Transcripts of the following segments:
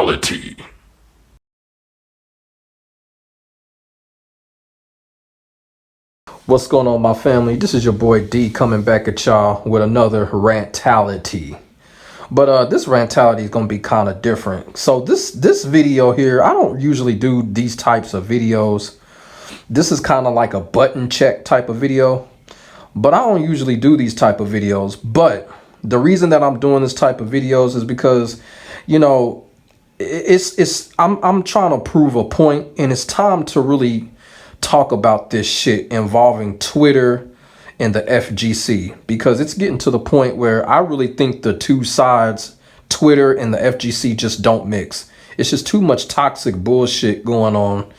Rantality. What's going on, my family? This is your boy D coming back at y'all with another Rantality. But this Rantality is gonna be kind of different. So this video here, I don't usually do these types of videos. This is kind of like a button check type of video, but I don't usually do these type of videos. But the reason that I'm doing this type of videos is because, you know, I'm trying to prove a point, and it's time to really talk about this shit involving Twitter and the FGC, because it's getting to the point where I really think the two sides, Twitter and the FGC, just don't mix. It's just too much toxic bullshit going on,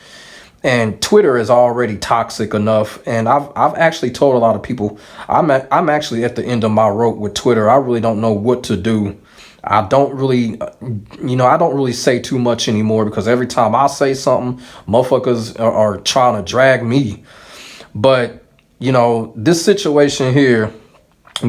and Twitter is already toxic enough. And I've actually told a lot of people I'm actually at the end of my rope with Twitter. I really don't know what to do. I don't really say too much anymore, because every time I say something, motherfuckers are trying to drag me. But, you know, this situation here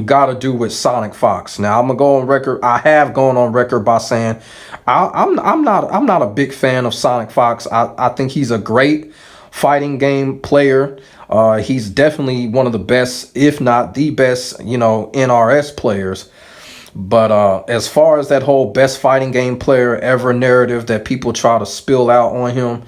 got to do with SonicFox. Now, I'm gonna go on record. I have gone on record by saying I'm not a big fan of SonicFox. I think he's a great fighting game player. He's definitely one of the best, if not the best, NRS players. But as far as that whole best fighting game player ever narrative that people try to spill out on him,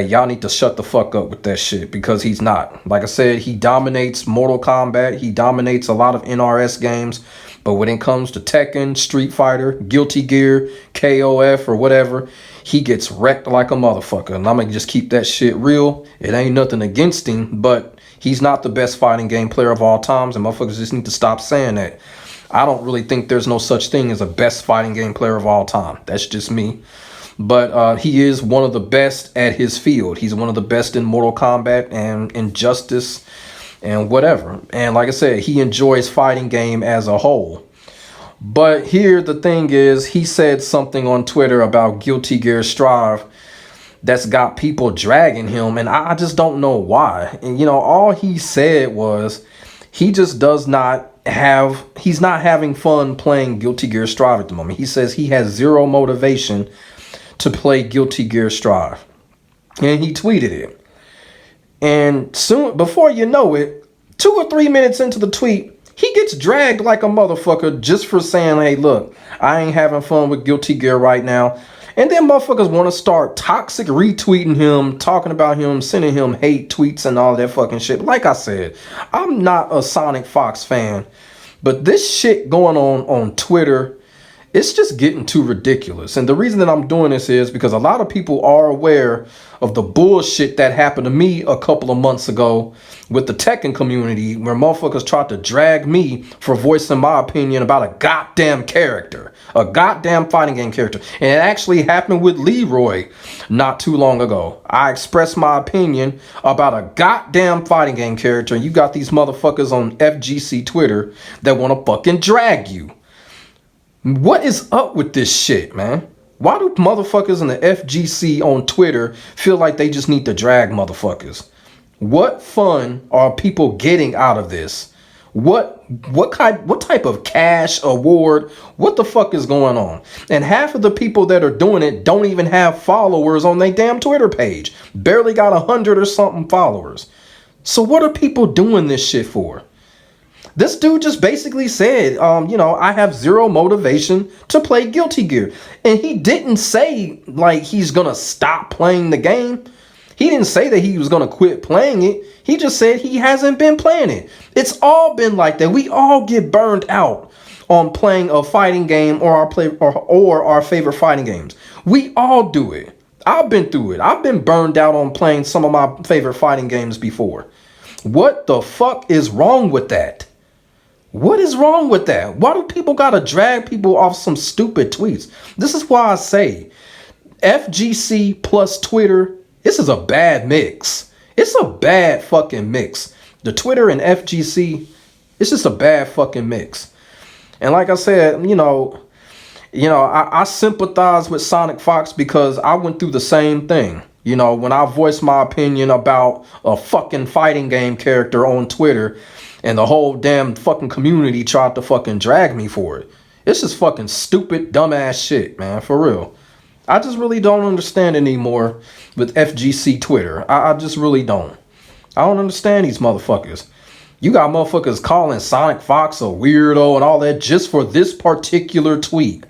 y'all need to shut the fuck up with that shit, because he's not. Like I said, he dominates Mortal Kombat. He dominates a lot of NRS games. But when it comes to Tekken, Street Fighter, Guilty Gear, KOF, or whatever, he gets wrecked like a motherfucker. And I'm going to just keep that shit real. It ain't nothing against him, but he's not the best fighting game player of all times, and motherfuckers just need to stop saying that. I don't really think there's no such thing as a best fighting game player of all time. That's just me. But he is one of the best at his field. He's one of the best in Mortal Kombat and Injustice and whatever. And like I said, he enjoys fighting game as a whole. But here the thing is, he said something on Twitter about Guilty Gear Strive that's got people dragging him, and I just don't know why. And all he said was he just he's not having fun playing Guilty Gear Strive at the moment. He says he has zero motivation to play Guilty Gear Strive. And he tweeted it. And soon, before you know it, 2 or 3 minutes into the tweet, he gets dragged like a motherfucker just for saying, hey, look, I ain't having fun with Guilty Gear right now. And then motherfuckers want to start toxic retweeting him, talking about him, sending him hate tweets and all that fucking shit. Like I said, I'm not a SonicFox fan, but this shit going on Twitter, it's just getting too ridiculous. And the reason that I'm doing this is because a lot of people are aware of the bullshit that happened to me a couple of months ago with the Tekken community, where motherfuckers tried to drag me for voicing my opinion about a goddamn character, a goddamn fighting game character. And it actually happened with Leroy not too long ago. I expressed my opinion about a goddamn fighting game character, and you got these motherfuckers on FGC Twitter that want to fucking drag you. What is up with this shit, man? Why do motherfuckers in the FGC on Twitter feel like they just need to drag motherfuckers? What fun are people getting out of this? What type of cash award? What the fuck is going on? And half of the people that are doing it don't even have followers on their damn Twitter page. Barely got 100 or something followers. So what are people doing this shit for? This dude just basically said, I have zero motivation to play Guilty Gear. And he didn't say, like, he's going to stop playing the game. He didn't say that he was going to quit playing it. He just said he hasn't been playing it. It's all been like that. We all get burned out on playing a fighting game or our favorite fighting games. We all do it. I've been through it. I've been burned out on playing some of my favorite fighting games before. What the fuck is wrong with that? What is wrong with that? Why do people gotta drag people off some stupid tweets? This is why I say FGC plus Twitter, this is a bad mix. It's a bad fucking mix. The Twitter and FGC, it's just a bad fucking mix. And like I said, I sympathize with SonicFox because I went through the same thing. When I voiced my opinion about a fucking fighting game character on Twitter, and the whole damn fucking community tried to fucking drag me for it. It's just fucking stupid, dumbass shit, man, for real. I just really don't understand anymore with FGC Twitter. I just really don't. I don't understand these motherfuckers. You got motherfuckers calling SonicFox a weirdo and all that just for this particular tweet.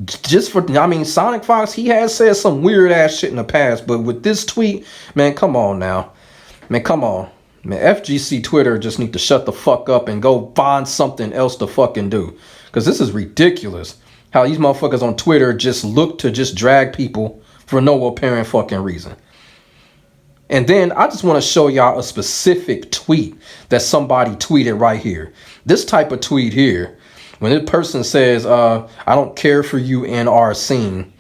SonicFox, he has said some weird ass shit in the past, but with this tweet, man, come on now. Man, come on. Man, FGC Twitter just need to shut the fuck up and go find something else to fucking do. Because this is ridiculous. How these motherfuckers on Twitter just look to just drag people for no apparent fucking reason. And then I just want to show y'all a specific tweet that somebody tweeted right here. This type of tweet here, when this person says, I don't care for you in our scene.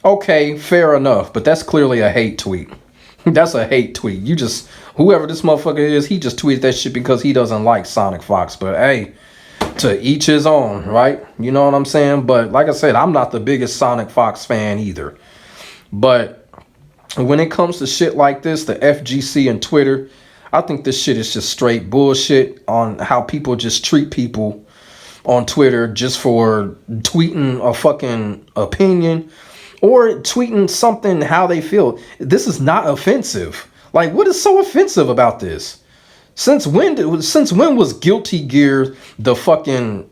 Okay, fair enough. But that's clearly a hate tweet. That's a hate tweet. You just, whoever this motherfucker is, he just tweeted that shit because he doesn't like SonicFox. But hey, to each his own, right? You know what I'm saying? But like I said, I'm not the biggest SonicFox fan either. But when it comes to shit like this, the FGC and Twitter, I think this shit is just straight bullshit on how people just treat people on Twitter just for tweeting a fucking opinion or tweeting something how they feel. This is not offensive. Like, what is so offensive about this? Since when was Guilty Gear the fucking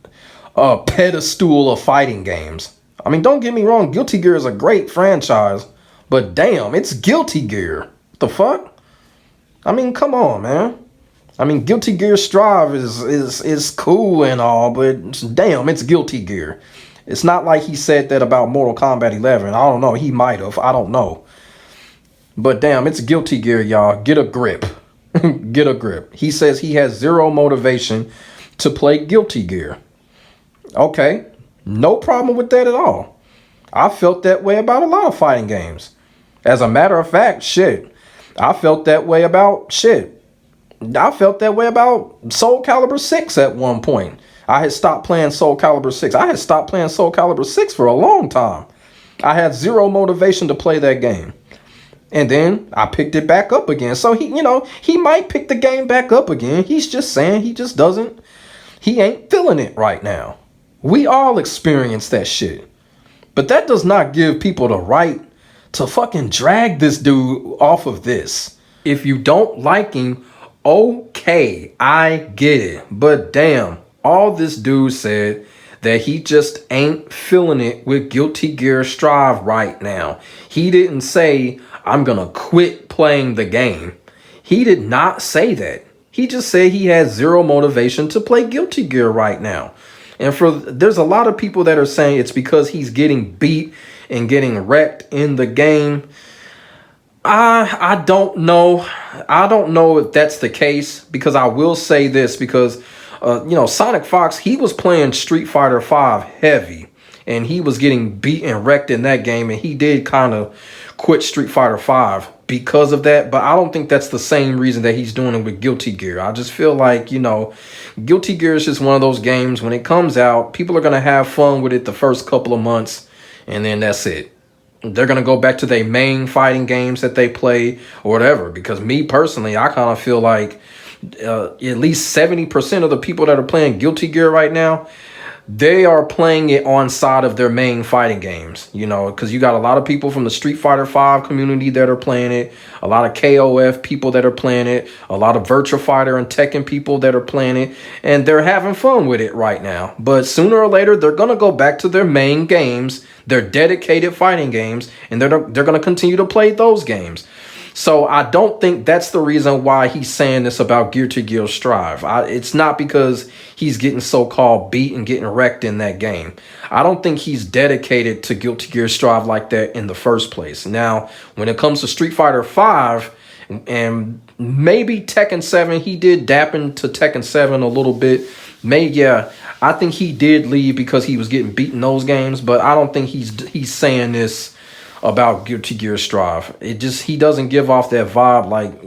pedestal of fighting games? I mean, don't get me wrong, Guilty Gear is a great franchise, but damn, it's Guilty Gear. What the fuck? I mean, come on, man. I mean, Guilty Gear Strive is cool and all, but damn, it's Guilty Gear. It's not like he said that about Mortal Kombat 11. I don't know. He might have. I don't know. But damn, it's Guilty Gear, y'all. Get a grip. Get a grip. He says he has zero motivation to play Guilty Gear. Okay. No problem with that at all. I felt that way about a lot of fighting games. As a matter of fact, shit. I felt that way about Soul Calibur 6 at one point. I had stopped playing Soul Calibur 6. I had stopped playing Soul Calibur 6 for a long time. I had zero motivation to play that game. And then I picked it back up again. So he might pick the game back up again. He's just saying he ain't feeling it right now. We all experience that shit. But that does not give people the right to fucking drag this dude off of this. If you don't like him, okay, I get it. But damn, all this dude said that he just ain't feeling it with Guilty Gear Strive right now. He didn't say, I'm gonna quit playing the game. He did not say that. He just said he has zero motivation to play Guilty Gear right now. And there's a lot of people that are saying it's because he's getting beat and getting wrecked in the game. I don't know. I don't know if that's the case, because I will say this, because SonicFox, he was playing Street Fighter V heavy, and he was getting beat and wrecked in that game, and he did kind of quit Street Fighter V because of that. But I don't think that's the same reason that he's doing it with Guilty Gear. I just feel like, Guilty Gear is just one of those games. When it comes out, people are going to have fun with it the first couple of months, and then that's it. They're going to go back to their main fighting games that they play or whatever. Because me personally, I kind of feel like at least 70% of the people that are playing Guilty Gear right now, they are playing it on side of their main fighting games, because you got a lot of people from the Street Fighter V community that are playing it, a lot of KOF people that are playing it, a lot of Virtua Fighter and Tekken people that are playing it, and they're having fun with it right now. But sooner or later, they're going to go back to their main games, their dedicated fighting games, and they're going to continue to play those games. So I don't think that's the reason why he's saying this about Guilty Gear Strive. It's not because he's getting so-called beat and getting wrecked in that game. I don't think he's dedicated to Guilty Gear Strive like that in the first place. Now, when it comes to Street Fighter V and maybe Tekken 7, he did dap into Tekken 7 a little bit. I think he did leave because he was getting beat in those games, but I don't think he's saying this about Guilty Gear Strive. He doesn't give off that vibe like,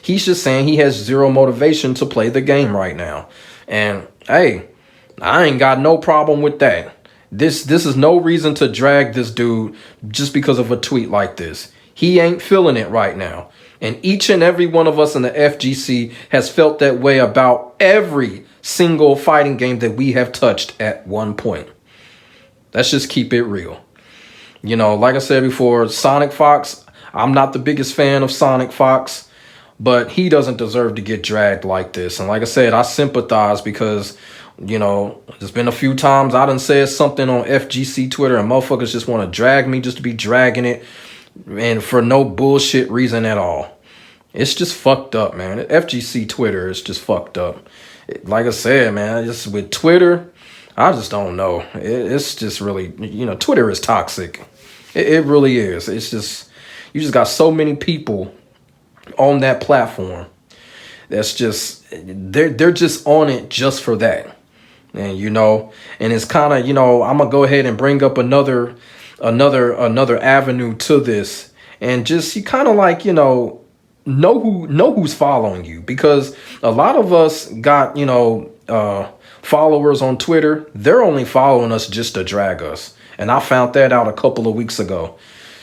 he's just saying he has zero motivation to play the game right now. And hey, I ain't got no problem with that. This is no reason to drag this dude just because of a tweet like this. He ain't feeling it right now. And each and every one of us in the FGC has felt that way about every single fighting game that we have touched at one point. Let's just keep it real. You know, like I said before, SonicFox, I'm not the biggest fan of SonicFox, but he doesn't deserve to get dragged like this. And like I said, I sympathize because, you know, there's been a few times I done said something on FGC Twitter and motherfuckers just want to drag me just to be dragging it and for no bullshit reason at all. It's just fucked up, man. FGC Twitter is just fucked up. Like I said, man, just with Twitter, I just don't know. It's just really, you know, Twitter is toxic. It really is. It's just, you just got so many people on that platform that's just, they're just on it just for that. And, you know, and it's kind of, you know, I'm gonna go ahead and bring up another avenue to this, and just, you kind of like, you know who's following you, because a lot of us got, you know, followers on Twitter. They're only following us just to drag us, and I found that out a couple of weeks ago.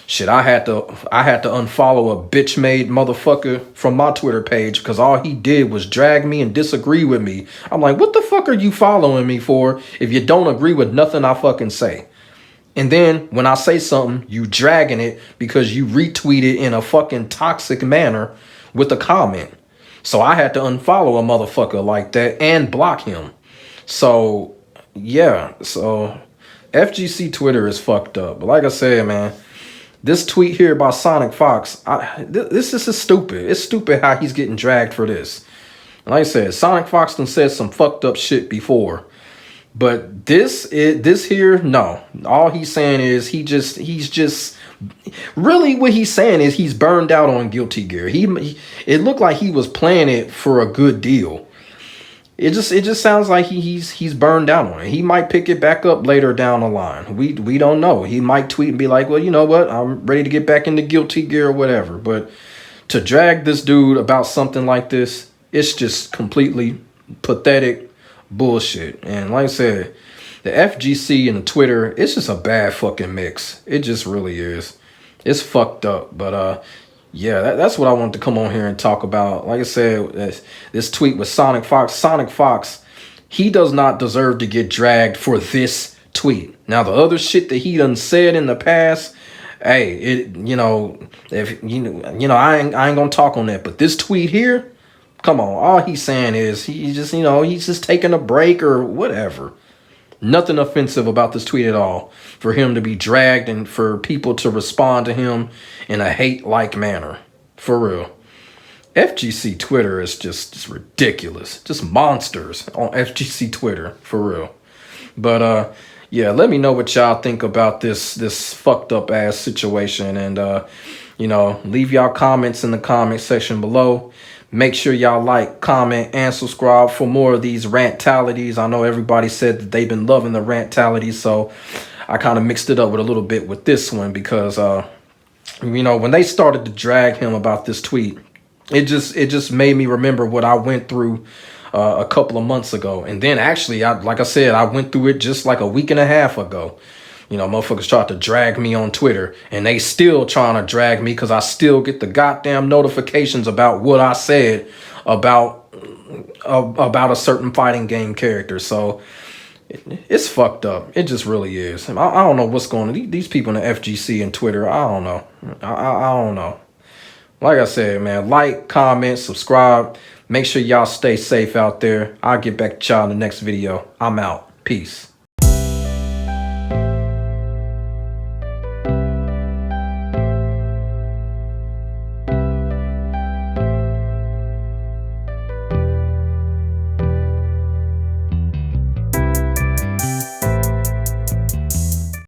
Shit, I had to unfollow a bitch made motherfucker from my Twitter page because all he did was drag me and disagree with me. I'm like, what the fuck are you following me for if you don't agree with nothing I fucking say? And then when I say something, you dragging it because you retweet it in a fucking toxic manner with a comment. So I had to unfollow a motherfucker like that and block him. So, yeah. So FGC Twitter is fucked up. But like I said, man, this tweet here by SonicFox, this is stupid. It's stupid how he's getting dragged for this. Like I said, SonicFox done said some fucked up shit before. But this here, no. All he's saying is he's just really what he's saying is he's burned out on Guilty Gear. It looked like he was playing it for a good deal. It just sounds like he's burned out on it. He might pick it back up later down the line. We don't know. He might tweet and be like, well, you know what? I'm ready to get back into Guilty Gear or whatever. But to drag this dude about something like this, it's just completely pathetic bullshit. And like I said, the FGC and the Twitter, it's just a bad fucking mix. It just really is. It's fucked up. But yeah, that's what I wanted to come on here and talk about. Like I said, this tweet with SonicFox. SonicFox, he does not deserve to get dragged for this tweet. Now the other shit that he done said in the past, hey, if I ain't gonna talk on that. But this tweet here, come on, all he's saying is he's just taking a break or whatever. Nothing offensive about this tweet at all. For him to be dragged and for people to respond to him in a hate-like manner. For real. FGC Twitter is just ridiculous. Just monsters on FGC Twitter. For real. But yeah, let me know what y'all think about this fucked up ass situation. And leave y'all comments in the comment section below. Make sure y'all like, comment, and subscribe for more of these rantalities. I know everybody said that they've been loving the rantalities, so I kind of mixed it up with a little bit with this one because, when they started to drag him about this tweet, it just made me remember what I went through a couple of months ago. And then actually, like I said, I went through it just like a week and a half ago. You know, motherfuckers tried to drag me on Twitter, and they still trying to drag me because I still get the goddamn notifications about what I said about a certain fighting game character. So it's fucked up. It just really is. I don't know what's going on. These people in the FGC and Twitter, I don't know. I don't know. Like I said, man, like, comment, subscribe. Make sure y'all stay safe out there. I'll get back to y'all in the next video. I'm out. Peace.